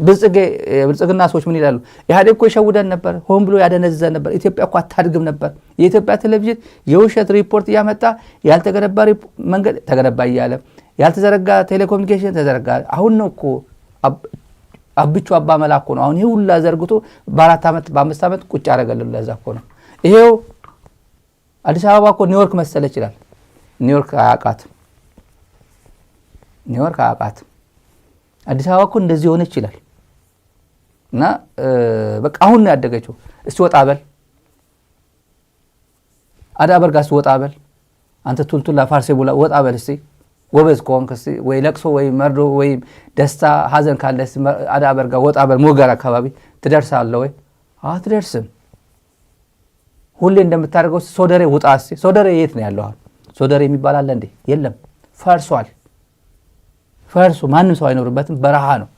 ብልጽግና ሰዎች ምን ይላሉ? ኢህአዴግ እኮ ይሸውደን ነበር፣ ሆን ብሎ ያደነዘዘን ነበር፣ ኢትዮጵያ እኮ አታድግም ነበር። የኢትዮጵያ ቴሌቪዥን የውሸት ሪፖርት እያመጣ ያልተገነባ መንገድ ተገነባ እያለ ያልተዘረጋ ቴሌኮሙኒኬሽን ተዘረጋ። አሁን ነው እኮ አብቹ አባ መላኩ ነው አሁን ይሄ ሁላ ዘርግቶ በ4 ዓመት በ5 ዓመት ቁጭ አረጋለሉ። ለዛ እኮ ነው ይሄው አዲስ አበባ እኮ ኒውዮርክ መሰለ ይችላል። ኒውዮርክ አያውቃትም። አዲስ አበባ እኮ እንደዚህ ሆነ ይችላል። እና በቃ አሁን ነው ያደገችው። እስቲ ወጣ በል አዳበር ጋር ወጣ በል አንተ ቱልቱላ ፋርሴ ቡላ ወጣ በል እስቲ ወበዝ ኮንክ እስቲ ወይ ለቅሶ ወይ መርዶ ወይ ደስታ ሀዘን ካለስ አዳበር ጋር ወጣ በል ሞገር አካባቢ ትደርሳለህ ወይ? አትደርስም። ሁሌ እንደምታደርገው ሶደሬ ውጣ እስቲ። ሶደሬ የት ነው ያለው? ሶደሬ የሚባል አለ እንዴ? የለም፣ ፈርሷል። ፈርሱ ማንም ሰው አይኖርበትም። በረሃ ነው።